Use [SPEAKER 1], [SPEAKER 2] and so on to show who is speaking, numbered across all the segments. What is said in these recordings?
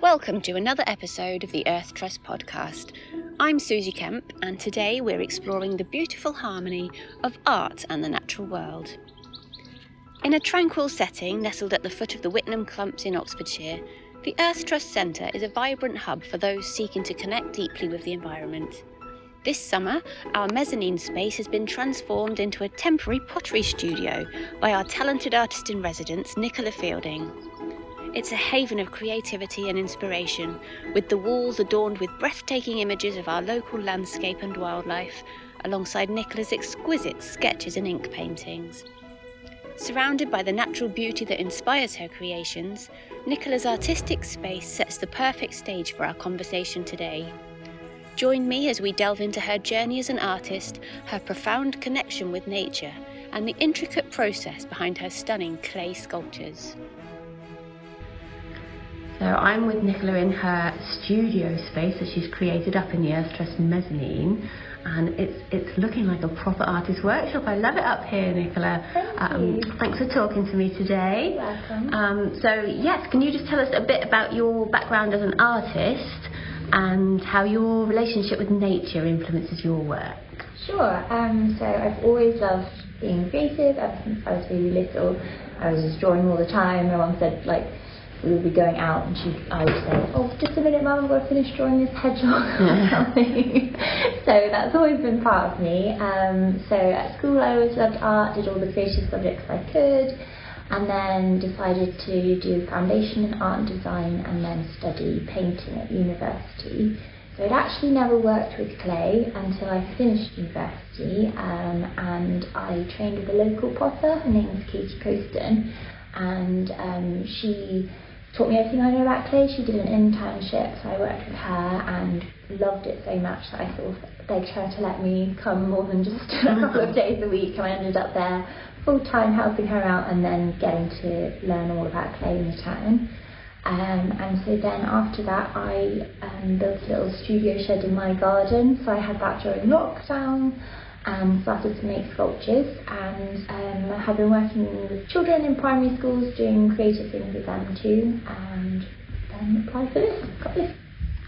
[SPEAKER 1] Welcome to another episode of the Earth Trust podcast. I'm Susie Kemp, and today we're exploring the beautiful harmony of art and the natural world. In a tranquil setting nestled at the foot of the Whitnham Clumps in Oxfordshire, the Earth Trust Centre is a vibrant hub for those seeking to connect deeply with the environment. This summer, our mezzanine space has been transformed into a temporary pottery studio by our talented artist-in-residence, Nicola Fielding. It's a haven of creativity and inspiration, with the walls adorned with breathtaking images of our local landscape and wildlife, alongside Nicola's exquisite sketches and ink paintings. Surrounded by the natural beauty that inspires her creations, Nicola's artistic space sets the perfect stage for our conversation today. Join me as we delve into her journey as an artist, her profound connection with nature, and the intricate process behind her stunning clay sculptures. So I'm with Nicola in her studio space that she's created up in the Earth Trust Mezzanine, and it's looking like a proper artist workshop. I love it up here, Nicola.
[SPEAKER 2] Thank you.
[SPEAKER 1] Thanks for talking to me today.
[SPEAKER 2] Welcome.
[SPEAKER 1] So yes, can you just tell us a bit about your background as an artist and how your relationship with nature influences your work?
[SPEAKER 2] Sure. So I've always loved being creative ever since I was really little. I was just drawing all the time. My mum said, we would be going out and I would say, oh, just a minute, Mum, I've got to finish drawing this hedgehog or something. So that's always been part of me. So at school I always loved art, did all the creative subjects I could, and then decided to do foundation in art and design and then study painting at university. So I'd actually never worked with clay until I finished university, and I trained with a local potter. Her name's Katie Poston, and she taught me everything I know about clay. She did an internship, so I worked with her and loved it so much that I sort of begged her to let me come more than just a couple of days a week, and I ended up there full-time helping her out and then getting to learn all about clay in the town. And so then after that I built a little studio shed in my garden, so I had that during lockdown and started to make sculptures, and I have been working with children in primary schools doing creative things with them too, and then applied for this, got this.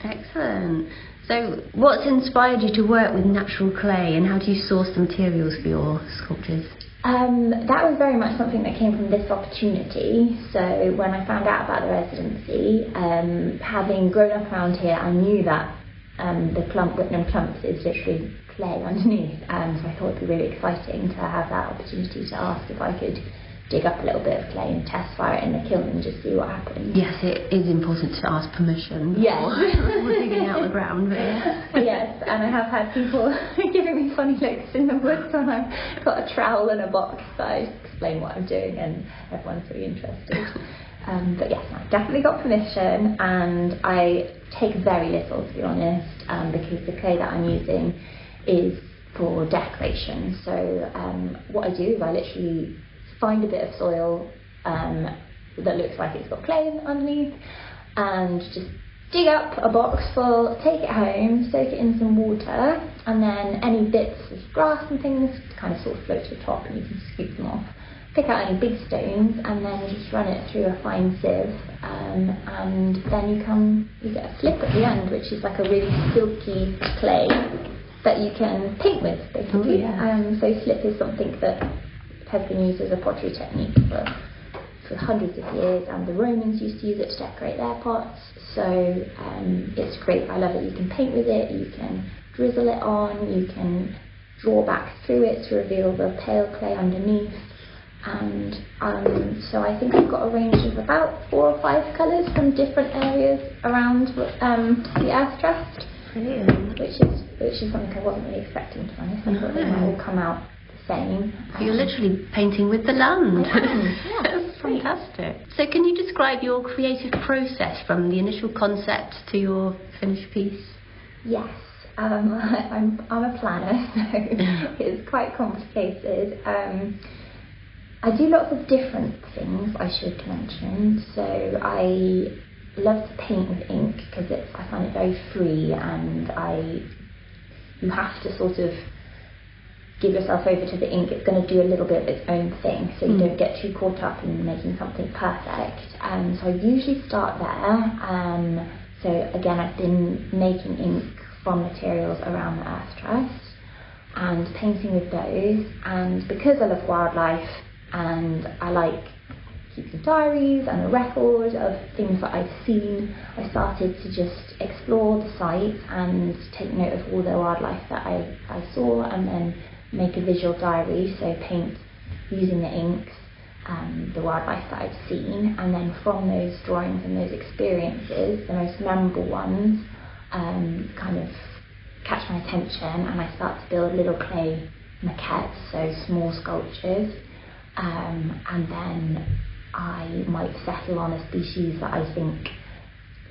[SPEAKER 1] Excellent. So what's inspired you to work with natural clay, and how do you source the materials for your sculptures?
[SPEAKER 2] That was very much something that came from this opportunity. So when I found out about the residency, having grown up around here, I knew that the Whitnham Clumps is literally clay underneath, so I thought it'd be really exciting to have that opportunity to ask if I could dig up a little bit of clay and test fire it in the kiln and just see what happens.
[SPEAKER 1] Yes, it is important to ask permission before digging out the ground. But
[SPEAKER 2] yes, and I have had people giving me funny looks in the woods when I've got a trowel and a box, so I explain what I'm doing and everyone's really interested. But yes, I definitely got permission, and I take very little, to be honest, because the clay that I'm using is for decoration. So what I do is I literally find a bit of soil that looks like it's got clay underneath, and just dig up a box full, take it home, soak it in some water, and then any bits of grass and things kind of sort of float to the top and you can scoop them off. Pick out any big stones and then just run it through a fine sieve, and then you get a slip at the end, which is like a really silky clay that you can paint with, basically. So slip is something that has been used as a pottery technique for hundreds of years, and the Romans used to use it to decorate their pots. So it's great. I love it. You can paint with it, you can drizzle it on, you can draw back through it to reveal the pale clay underneath. And so I think I've got a range of about 4 or 5 colours from different areas around the Earth Trust.
[SPEAKER 1] Brilliant.
[SPEAKER 2] Which is something I wasn't really expecting, to be honest. I thought they might all come out the same.
[SPEAKER 1] You're literally painting with the land.
[SPEAKER 2] Yes.
[SPEAKER 1] Fantastic. So can you describe your creative process from the initial concept to your finished piece?
[SPEAKER 2] Yes. I'm a planner, so it's quite complicated. I do lots of different things, I should mention. So I love to paint with ink because I find it very free, and you have to sort of give yourself over to the ink, it's going to do a little bit of its own thing, so you don't get too caught up in making something perfect. So I usually start there. So again, I've been making ink from materials around the earth trust and painting with those, and because I love wildlife and I like keeping diaries and a record of things that I've seen, I started to just explore the site and take note of all the wildlife that I saw, and then make a visual diary, so paint using the inks the wildlife that I've seen, and then from those drawings and those experiences, the most memorable ones kind of catch my attention, and I start to build little clay maquettes, so small sculptures, and then I might settle on a species that I think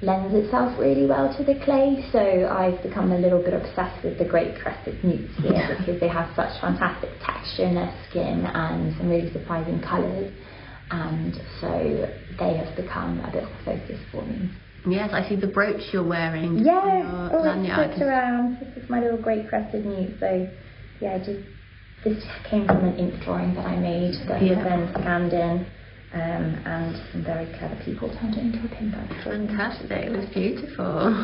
[SPEAKER 2] lends itself really well to the clay. So I've become a little bit obsessed with the great crested newts here because they have such fantastic texture in their skin and some really surprising colours, and so they have become a bit of a focus for me.
[SPEAKER 1] Yes, I see the brooch you're wearing.
[SPEAKER 2] Yeah, it's around. This is my little great crested newt. So yeah, this came from an ink drawing that I made that was then scanned in. And some very clever people turned it into a pin badge.
[SPEAKER 1] Fantastic, it was beautiful.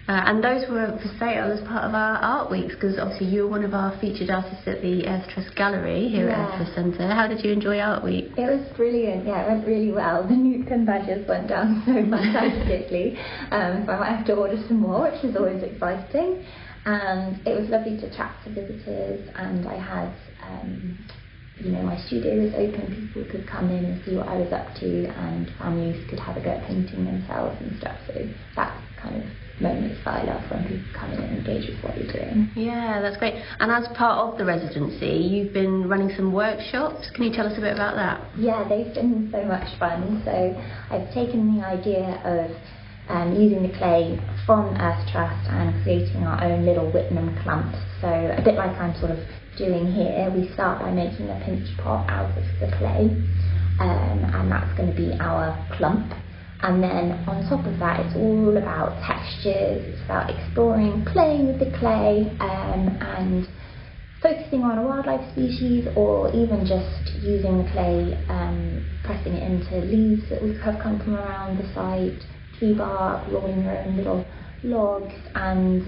[SPEAKER 1] And those were for sale as part of our art weeks, because obviously you were one of our featured artists at the Earth Trust Gallery here at Earth Trust Centre. How did you enjoy Art Week?
[SPEAKER 2] It was brilliant, yeah, it went really well. The new pin badges went down so fantastically, so I might have to order some more, which is always exciting. And it was lovely to chat to visitors, and I had my studio was open, people could come in and see what I was up to, and families could have a go at painting themselves and stuff. So that's kind of moments that I love, when people come in and engage with what you're doing.
[SPEAKER 1] Yeah, that's great. And as part of the residency, you've been running some workshops. Can you tell us a bit about that?
[SPEAKER 2] Yeah, they've been so much fun. So I've taken the idea of using the clay from Earth Trust and creating our own little Whitman clumps. So a bit like I'm sort of doing here, we start by making a pinch pot out of the clay, and that's going to be our clump. And then on top of that, it's all about textures, it's about exploring, playing with the clay, and focusing on a wildlife species, or even just using the clay, pressing it into leaves that have come from around the site, tree bark, rolling your own little logs, and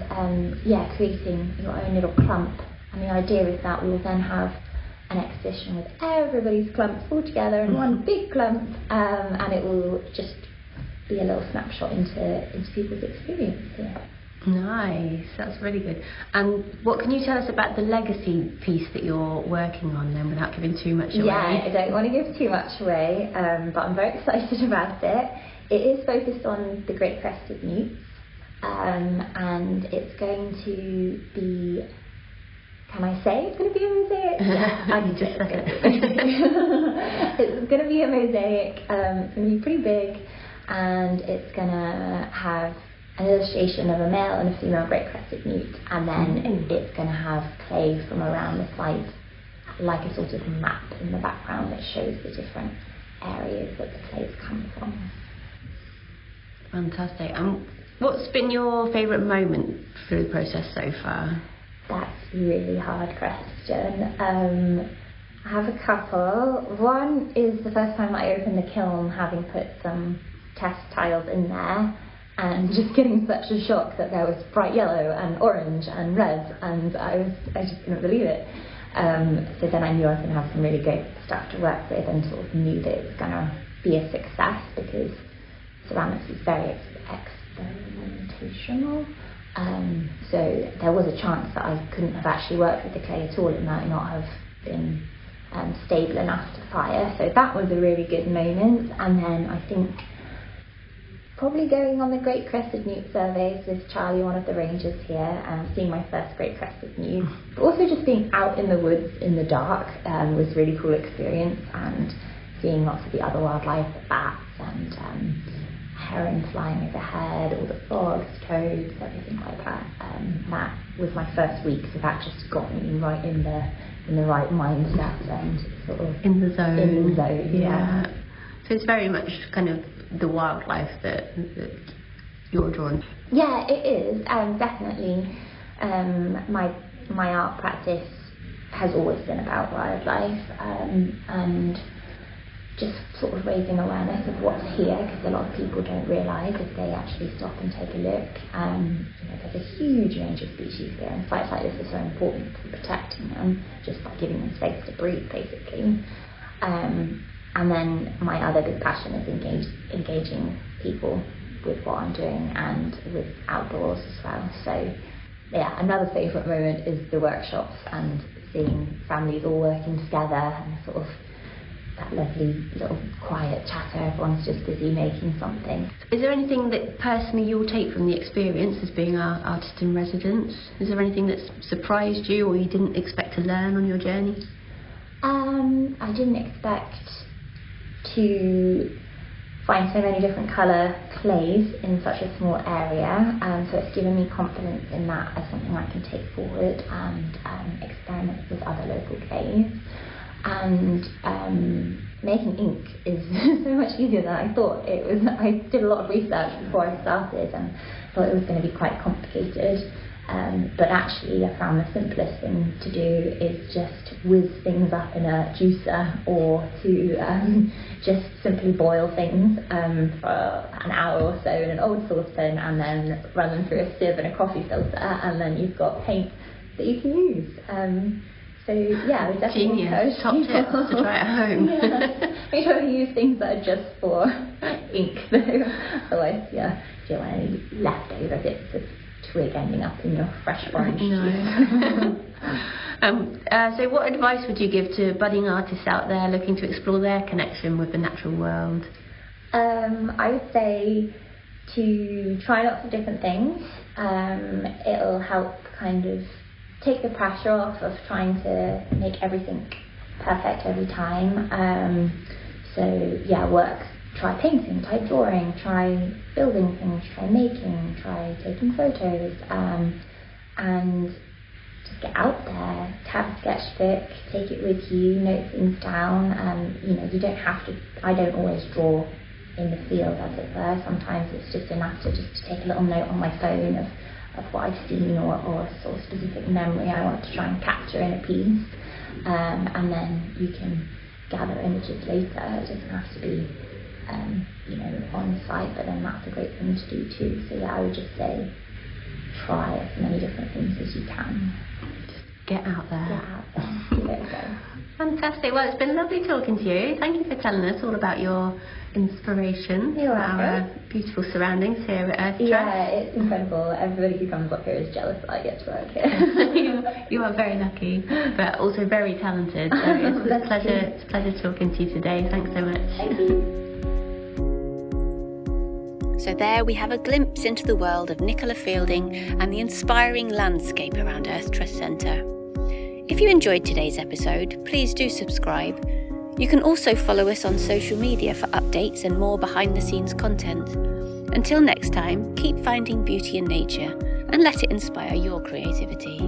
[SPEAKER 2] creating your own little clump. And the idea is that we'll then have an exhibition with everybody's clumps all together in one big clump, and it will just be a little snapshot into people's experience here.
[SPEAKER 1] Nice, that's really good. And what can you tell us about the legacy piece that you're working on then, without giving too much away?
[SPEAKER 2] Yeah, I don't want to give too much away, but I'm very excited about it. It is focused on the great crested newts, and it's going to be, can I say it's going to be a mosaic? Yeah, I can just say it. It's going to be a mosaic. It's going to be pretty big, and it's going to have an illustration of a male and a female great crested newt, and then it's going to have clay from around the site, like a sort of map in the background that shows the different areas that the clay's come from.
[SPEAKER 1] Fantastic. And what's been your favourite moment through the process so far?
[SPEAKER 2] That's a really hard question. I have a couple. One is the first time I opened the kiln, having put some test tiles in there, and just getting such a shock that there was bright yellow and orange and red, and I just couldn't believe it. So then I knew I was going to have some really great stuff to work with, and sort of knew that it was going to be a success, because ceramics is very experimentational. So there was a chance that I couldn't have actually worked with the clay at all. It might not have been stable enough to fire. So that was a really good moment. And then I think probably going on the Great Crested Newt surveys with Charlie, one of the rangers here, and seeing my first Great Crested Newt. But also just being out in the woods in the dark was a really cool experience, and seeing lots of the other wildlife, the bats and heron flying overhead, all the frogs, toads, everything like that. That was my first week, so that just got me right in the right mindset and sort of
[SPEAKER 1] in the zone.
[SPEAKER 2] Yeah.
[SPEAKER 1] So it's very much kind of the wildlife that you're drawn to.
[SPEAKER 2] Yeah, it is, definitely. My my art practice has always been about wildlife, and just sort of raising awareness of what's here, because a lot of people don't realise if they actually stop and take a look. There's a huge range of species here, and sites like this are so important for protecting them, just by giving them space to breathe, basically. And then my other big passion is engaging people with what I'm doing and with outdoors as well. So yeah, another favourite moment is the workshops and seeing families all working together, and sort of that lovely little quiet chatter. Everyone's just busy making something.
[SPEAKER 1] Is there anything that personally you'll take from the experience as being our artist in residence? Is there anything that's surprised you or you didn't expect to learn on your journey?
[SPEAKER 2] I didn't expect to find so many different colour clays in such a small area, so it's given me confidence in that as something I can take forward and experiment with other local clays. And making ink is so much easier than I thought it was. I did a lot of research before I started and thought it was going to be quite complicated, but actually I found the simplest thing to do is just whiz things up in a juicer, or to just simply boil things for an hour or so in an old saucepan, and then run them through a sieve and a coffee filter, and then you've got paint that you can use. So yeah, I would definitely encourage
[SPEAKER 1] top tips to try at home.
[SPEAKER 2] Yeah. Make sure you use things that are just for ink, though. Otherwise, yeah, if you want any leftover bits of twig ending up in your fresh orange juice.
[SPEAKER 1] So what advice would you give to budding artists out there looking to explore their connection with the natural world?
[SPEAKER 2] I would say to try lots of different things. It'll help kind of take the pressure off of trying to make everything perfect every time. Try painting, try drawing, try building things, try making, try taking photos, and just get out there, have a sketchbook, take it with you, note things down. You don't have to, I don't always draw in the field, as it were. Sometimes it's just enough to take a little note on my phone of what I've seen, or a sort of specific memory I want to try and capture in a piece, and then you can gather images later. It doesn't have to be on site, but then that's a great thing to do too. So yeah, I would just say try as many different things as you can.
[SPEAKER 1] Just get out there.
[SPEAKER 2] Give it a go.
[SPEAKER 1] Fantastic. Well, it's been lovely talking to you. Thank you for telling us all about your inspiration.
[SPEAKER 2] You're welcome.
[SPEAKER 1] Our beautiful surroundings here at Earth Trust.
[SPEAKER 2] Yeah, it's incredible. Everybody who comes up here is jealous that I get to work here.
[SPEAKER 1] You are very lucky, but also very talented. So it's a pleasure talking to you today. Thanks so much.
[SPEAKER 2] Thank you.
[SPEAKER 1] So there we have a glimpse into the world of Nicola Fielding and the inspiring landscape around Earth Trust Centre. If you enjoyed today's episode, please do subscribe. You can also follow us on social media for updates and more behind-the-scenes content. Until next time, keep finding beauty in nature and let it inspire your creativity.